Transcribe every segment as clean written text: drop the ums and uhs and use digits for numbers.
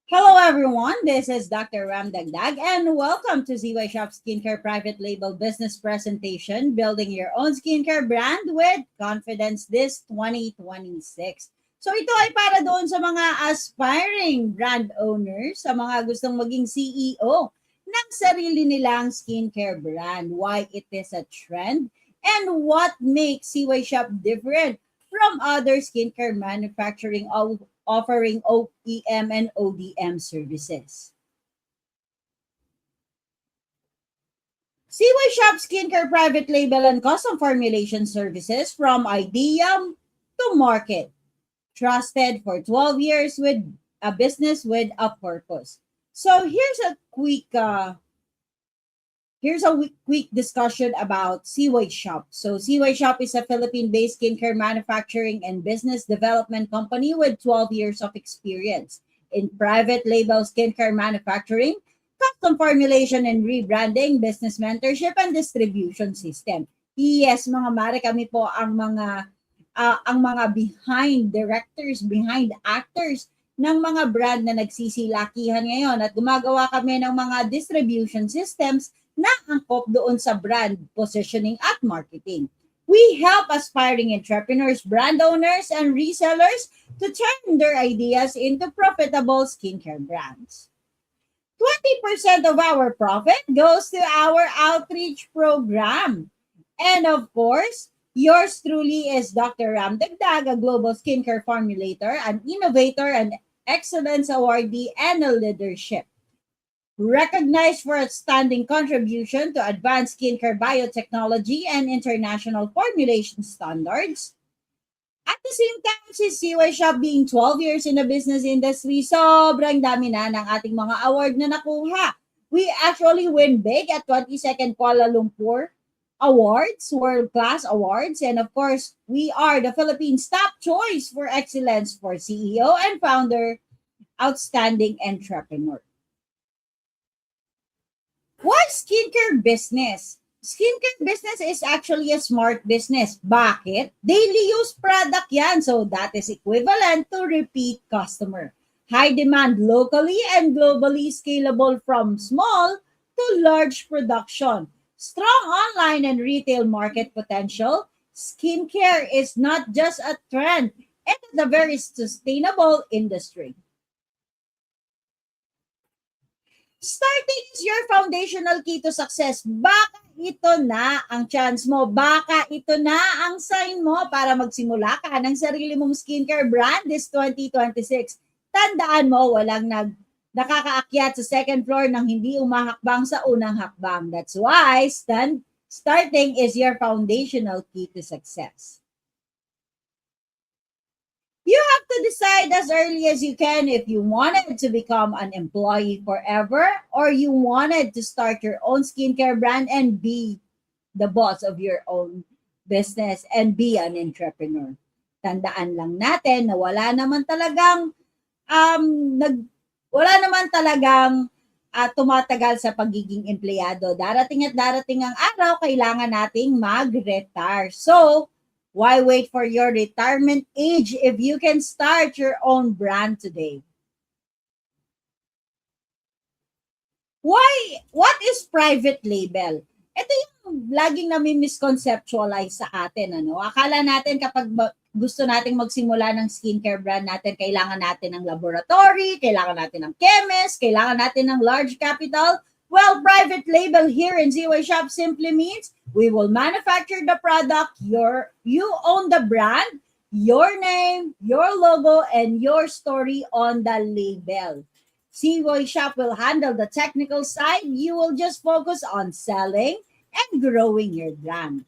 Hello, everyone. This is Dr. Ram Dagdag, and welcome to ZY Shop Skincare Private Label Business Presentation, Building Your Own Skincare Brand with Confidence this 2026. So ito ay para doon sa mga aspiring brand owners, sa mga gustong maging CEO ng sarili nilang skincare brand, why it is a trend, and what makes CY Shop different from other skincare manufacturing offering OEM and ODM services. CY Shop Skincare Private Label and Custom Formulation Services from idea to market. Trusted for 12 years with a business with a purpose. So here's a quick discussion about Seaway Shop. So Seaway Shop is a Philippine-based skincare manufacturing and business development company with 12 years of experience in private label skincare manufacturing, custom formulation and rebranding, business mentorship, and distribution system. Yes, mga mare, kami po ang mga behind directors, behind actors ng mga brand na nagsisilakihan ngayon at gumagawa kami ng mga distribution systems na angkop doon sa brand positioning at marketing. We help aspiring entrepreneurs, brand owners, and resellers to turn their ideas into profitable skincare brands. 20% of our profit goes to our outreach program. And of course, yours truly is Dr. Ram Dagdag, a global skincare formulator, an innovator, an excellence awardee, and a leadership. Recognized for outstanding contribution to advanced skincare biotechnology and international formulation standards. At the same time, si CY Shop being 12 years in the business industry, sobrang dami na ng ating mga award na nakuha. We actually win big at 22nd Kuala Lumpur Awards, World Class Awards, and of course, we are the Philippines' top choice for excellence for CEO and founder, outstanding entrepreneur. Why skincare business? Skincare business is actually a smart business. Bakit? Daily use product yan. So that is equivalent to repeat customer. High demand locally and globally scalable from small to large production. Strong online and retail market potential. Skincare is not just a trend. It is a very sustainable industry. Starting is your foundational key to success. Baka ito na ang chance mo. Baka ito na ang sign mo para magsimula ka ng sarili mong skincare brand this 2026. Tandaan mo, nakakaakyat sa second floor nang hindi umahakbang sa unang hakbang. That's why starting is your foundational key to success. You have to decide as early as you can if you wanted to become an employee forever or you wanted to start your own skincare brand and be the boss of your own business and be an entrepreneur. Tandaan lang natin na um wala naman talagang tumatagal sa pagiging empleyado. Darating at darating ang araw, kailangan nating mag-retire. So, why wait for your retirement age if you can start your own brand today? What is private label? Ito yung laging namin misconceptualize sa atin. Akala natin kapag gusto nating magsimula ng skincare brand natin, kailangan natin ng laboratory, kailangan natin ng chemist, kailangan natin ng large capital. Well, private label here in ZY Shop simply means we will manufacture the product, you own the brand, your name, your logo, and your story on the label. ZY Shop will handle the technical side. You will just focus on selling and growing your brand.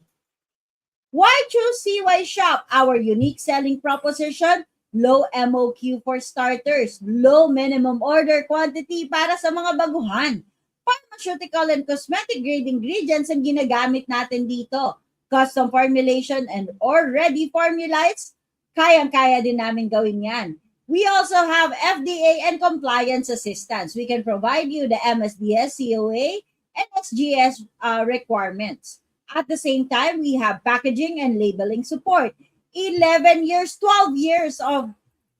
Why choose CY Shop? Our unique selling proposition, low MOQ for starters, low minimum order quantity para sa mga baguhan. Pharmaceutical and cosmetic grade ingredients ang ginagamit natin dito. Custom formulation and or ready formulas, kayang-kaya din namin gawin yan. We also have FDA and compliance assistance. We can provide you the MSDS, COA, and SGS requirements. At the same time, we have packaging and labeling support. 11 years, 12 years of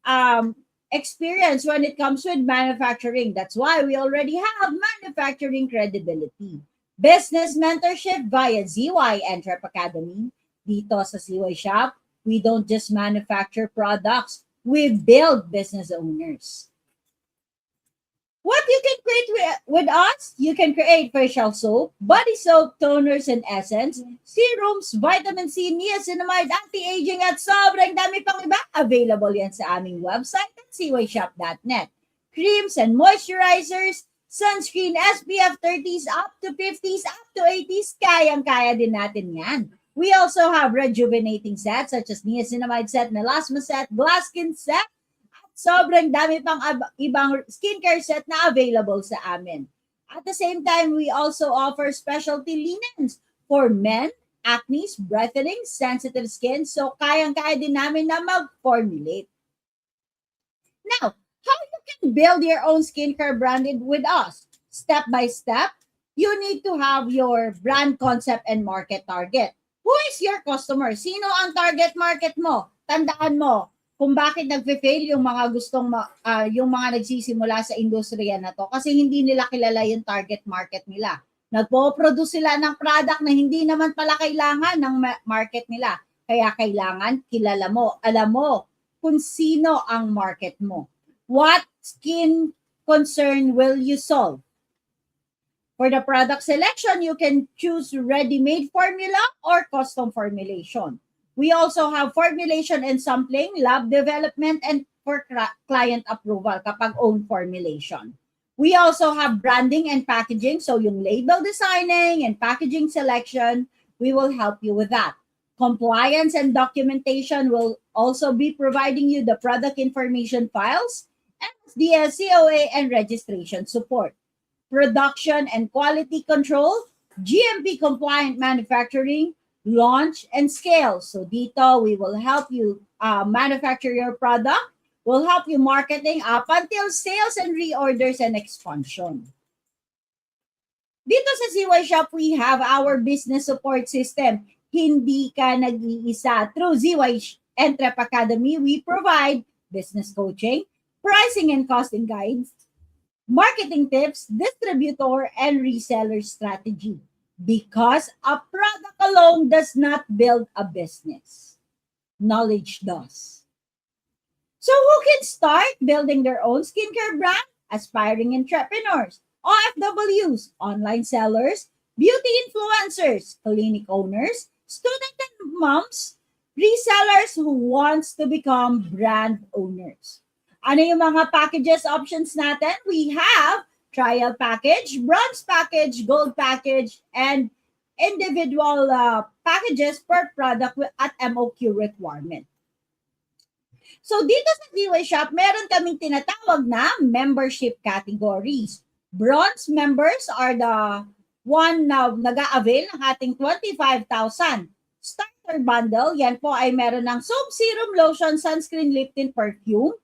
um, experience when it comes with manufacturing. That's why we already have manufacturing credibility. Business mentorship via ZY Entrep Academy. Dito sa ZY Shop, we don't just manufacture products, we build business owners. What you can create with us? You can create facial soap, body soap, toners and essence, serums, vitamin C, niacinamide, anti-aging at sobrang dami pang iba. Available yan sa aming website at cywshop.net. Creams and moisturizers, sunscreen, SPF 30s up to 50s, up to 80s, kayang-kaya din natin yan. We also have rejuvenating sets such as niacinamide set, melasma set, glass skin set, sobrang dami pang ibang skincare set na available sa amin. At the same time, we also offer specialty linens for men, acne, breathing, sensitive skin. So, kayang-kaya din namin na mag-formulate. Now, how you can build your own skincare branded with us? Step by step, you need to have your brand concept and market target. Who is your customer? Sino ang target market mo? Tandaan mo, kung bakit nagfe-fail yung mga yung mga nagsisimula sa industriya na to kasi hindi nila kilala yung target market nila. Nagpo-produce sila ng product na hindi naman pala kailangan ng market nila. Kaya kailangan kilala mo, alam mo kung sino ang market mo. What skin concern will you solve? For the product selection, you can choose ready-made formula or custom formulation. We also have formulation and sampling, lab development, and for client approval kapag own formulation. We also have branding and packaging. So yung label designing and packaging selection, we will help you with that. Compliance and documentation will also be providing you the product information files and the COA and registration support. Production and quality control, GMP compliant manufacturing, launch and scale. So dito, we will help you manufacture your product. We'll help you marketing up until sales and reorders and expansion. Dito sa ZY Shop, we have our business support system. Hindi ka nag-iisa. Through ZY Entrep Academy, we provide business coaching, pricing and costing guides, marketing tips, distributor, and reseller strategy. Because a product alone does not build a business. Knowledge does. So who can start building their own skincare brand? Aspiring entrepreneurs, OFWs, online sellers, beauty influencers, clinic owners, student and moms, resellers who wants to become brand owners. Ano yung mga packages options natin? We have trial package, bronze package, gold package, and individual packages per product at MOQ requirement. So dito sa ZY Shop, meron kaming tinatawag na membership categories. Bronze members are the one na nag-a-avail ng ating 25,000. Starter bundle, yan po ay meron ng soap, serum, lotion, sunscreen, lip tint, perfume.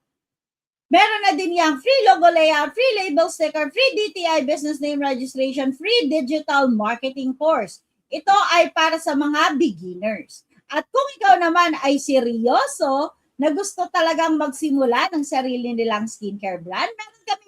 Meron na din yung free logo layout, free label sticker, free DTI business name registration, free digital marketing course. Ito ay para sa mga beginners. At kung ikaw naman ay seryoso na gusto talagang magsimula ng sarili nilang skincare brand, meron kami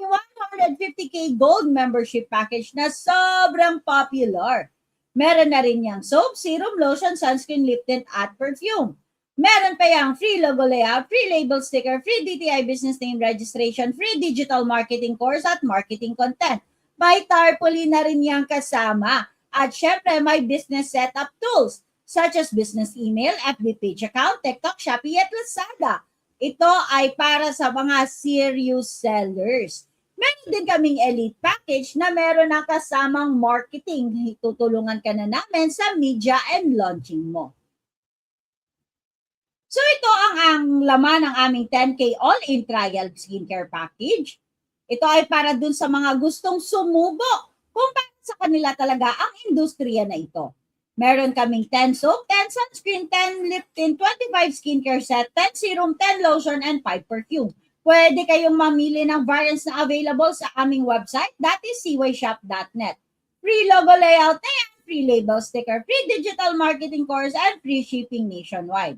150k gold membership package na sobrang popular. Meron na rin yung soap, serum, lotion, sunscreen, lip tint, at perfume. Meron pa yung free logo layout, free label sticker, free DTI business name registration, free digital marketing course at marketing content. May tarpaulin na rin yung kasama. At syempre, may business setup tools such as business email, FB page account, TikTok, Shopee at Lazada. Ito ay para sa mga serious sellers. Meron din kaming elite package na meron ng kasamang marketing. Tutulungan ka na namin sa media and launching mo. So ito ang laman ng aming 10K all-in trial skincare package. Ito ay para dun sa mga gustong sumubok kung paano sa kanila talaga ang industriya na ito. Meron kaming 10 soap, 10 sunscreen, 10 lip tint, 25 skincare set, 10 serum, 10 lotion, and 5 perfume. Pwede kayong mamili ng variants na available sa aming website, that is cywshop.net. Free logo layout na yan, free label sticker, free digital marketing course, and free shipping nationwide.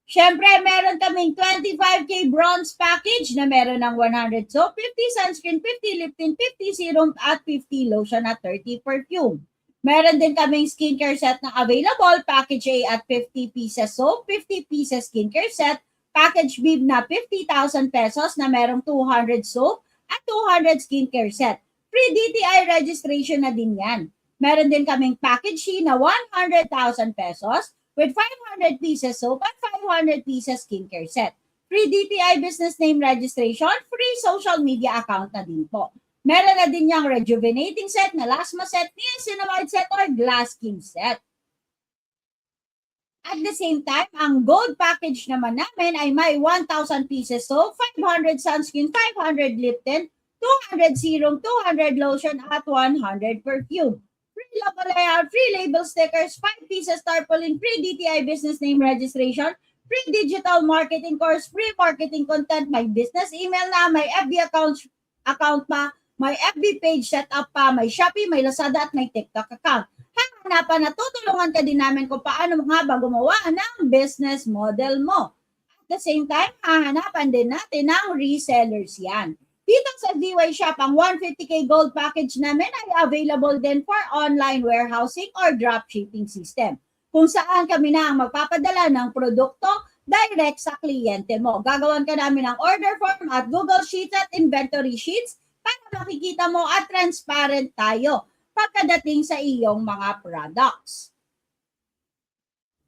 Siyempre, meron kaming 25K bronze package na meron ng 100 soap, 50 sunscreen, 50 lip tint, 50 serum, at 50 lotion at 30 perfume. Meron din kaming skincare set na available, package A at 50 pieces soap, 50 pieces skincare set, package B na 50,000 pesos na merong 200 soap at 200 skincare set. Free DTI registration na din yan. Meron din kaming package C na 100,000 pesos with 500 pieces soap at 500 pieces skincare set. Free DTI business name registration, free social media account na din po. Meron na din yung rejuvenating set, melasma set, niacinamide set, or glass skin set. At the same time, ang gold package naman namin ay may 1,000 pieces soap, 500 sunscreen, 500 lip tint, 200 serum, 200 lotion, at 100 perfume. Free logo layout, free label stickers, 5 pieces tarpaulin, free DTI business name registration, free digital marketing course, free marketing content, may business email na, may FB account pa, may FB page setup pa, may Shopee, may Lazada, at may TikTok account. Hahanapan na tutulungan ka din namin kung paano nga ba gumawa ng business model mo. At the same time, hahanapan din natin ng resellers yan. Dito sa DY Shop, ang 150K gold package namin ay available din for online warehousing or dropshipping system. Kung saan kami na ang magpapadala ng produkto direct sa kliyente mo. Gagawan ka namin ng order form at Google Sheets at inventory sheets para makikita mo at transparent tayo pagkadating sa iyong mga products.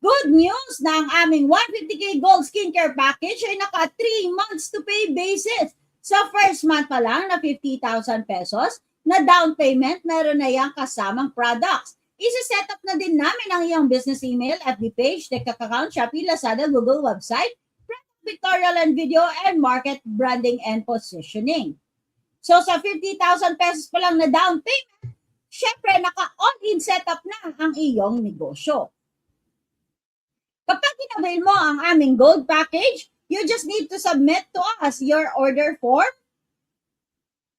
Good news na ang aming 150K gold skincare package ay naka 3 months to pay basis. Sa first month pa lang na 50,000 pesos na down payment, meron na yung kasamang products. Isa-set up na din namin ang iyong business email, FB page, TikTok account, Shopee, Lazada, Google website, product pictorial and video, and market branding and positioning. So sa 50,000 pesos pa lang na down payment, syempre naka-all-in setup na ang iyong negosyo. Kapag in-avail mo ang aming gold package, you just need to submit to us your order form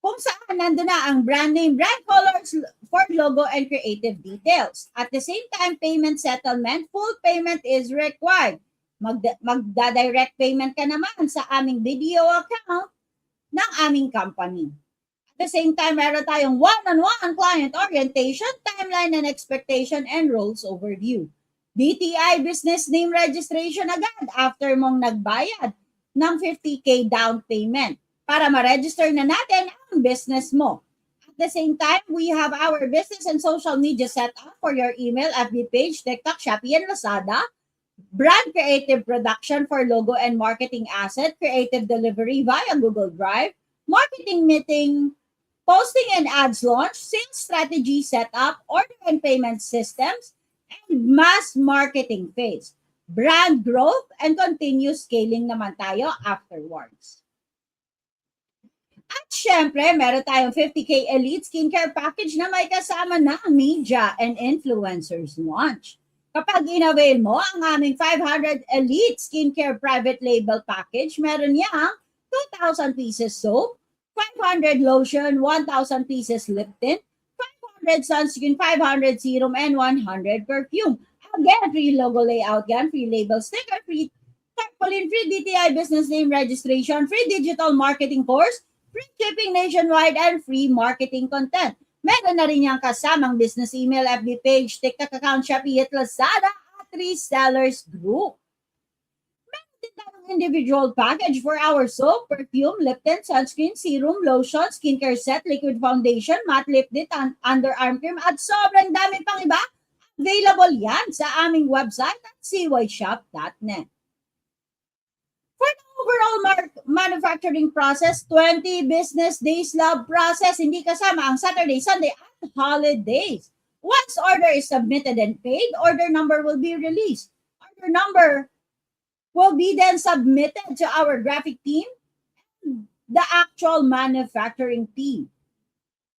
kung saan nandun na ang brand name, brand colors, for logo, and creative details. At the same time, payment settlement, full payment is required. Magda-direct payment ka naman sa aming video account ng aming company. At the same time, meron tayong one-on-one client orientation, timeline and expectation, and roles overview. DTI business name registration agad after mong nagbayad ng 50K down payment para ma-register na natin ang business mo. At the same time, we have our business and social media set up for your email, FB page, TikTok, Shopee, and Lazada, brand creative production for logo and marketing asset, creative delivery via Google Drive, marketing meeting, posting and ads launch, sales strategy setup, order and payment systems, and mass marketing phase. Brand growth and continuous scaling naman tayo afterwards. At syempre, meron tayong 50K Elite Skincare Package na may kasama na media and influencers launch. Kapag in-avail mo ang aming 500 Elite Skincare Private Label Package, meron niyang 2,000 pieces soap, 500 lotion, 1,000 pieces lip tint, 500 sunscreen, 500 serum, and 100 perfume. Again, free logo layout yan, free label sticker, free tarpaulin, free DTI business name registration, free digital marketing course, free shipping nationwide, and free marketing content. Meron na rin yung kasamang business email, FB page, TikTok account, Shopee, at Lazada, at resellers group. Individual package for our soap, perfume, lip tint, sunscreen, serum, lotion, skincare set, liquid foundation, matte lip tint, underarm cream, at sobrang dami pang iba. Available yan sa aming website at cyshop.net. For the overall manufacturing process, 20 business days lab process, hindi kasama ang Saturday, Sunday, at holidays. Once order is submitted and paid, order number will be released. Order number will be then submitted to our graphic team, the actual manufacturing team.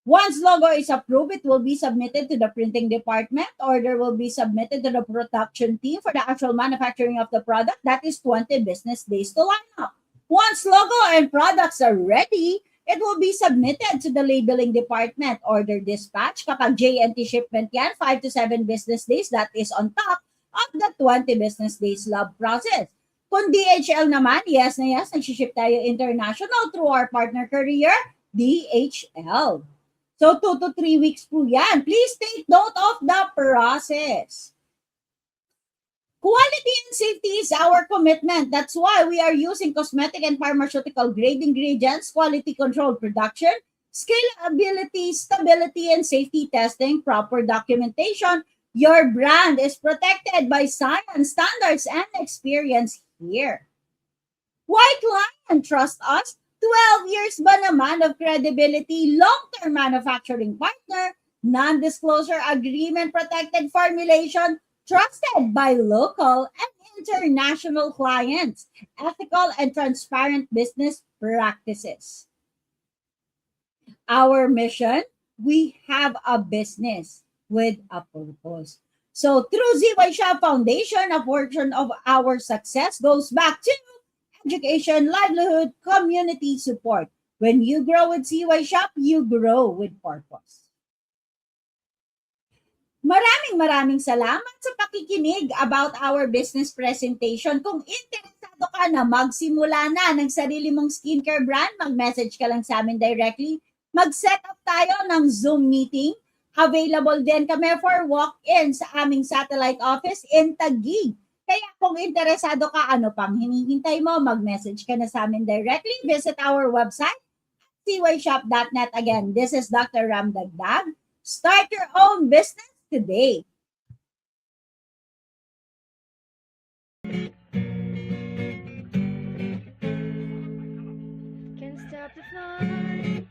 Once logo is approved, it will be submitted to the printing department. Order will be submitted to the production team for the actual manufacturing of the product. That is 20 business days to line up. Once logo and products are ready, it will be submitted to the labeling department. Order dispatch, kapag JNT shipment yan, 5 to 7 business days, that is on top of the 20 business days lab process. Kung DHL naman, yes na yes, nagsiship tayo international through our partner courier, DHL. So 2 to 3 weeks po yan. Please take note of the process. Quality and safety is our commitment. That's why we are using cosmetic and pharmaceutical grade ingredients, quality control production, scalability, stability, and safety testing, proper documentation. Your brand is protected by science, standards, and experience here. Why client trust us? 12 years ba naman of credibility, long-term manufacturing partner, non-disclosure agreement, protected formulation, trusted by local and international clients, ethical and transparent business practices. Our mission, we have a business with a purpose. So through ZY Shop Foundation, a portion of our success goes back to education, livelihood, community support. When you grow with CY Shop, you grow with purpose. Maraming salamat sa pakikinig about our business presentation. Kung interesado ka na magsimula na ng sarili mong skincare brand, mag-message ka lang sa amin directly. Mag-set up tayo ng Zoom meeting. Available din kami for walk-in sa aming satellite office in Taguig. Kaya kung interesado ka, ano pang hinihintay mo, mag-message ka na sa amin directly. Visit our website, cyshop.net. Again, this is Dr. Ram Dagdag. Start your own business today. Can't stop the fun.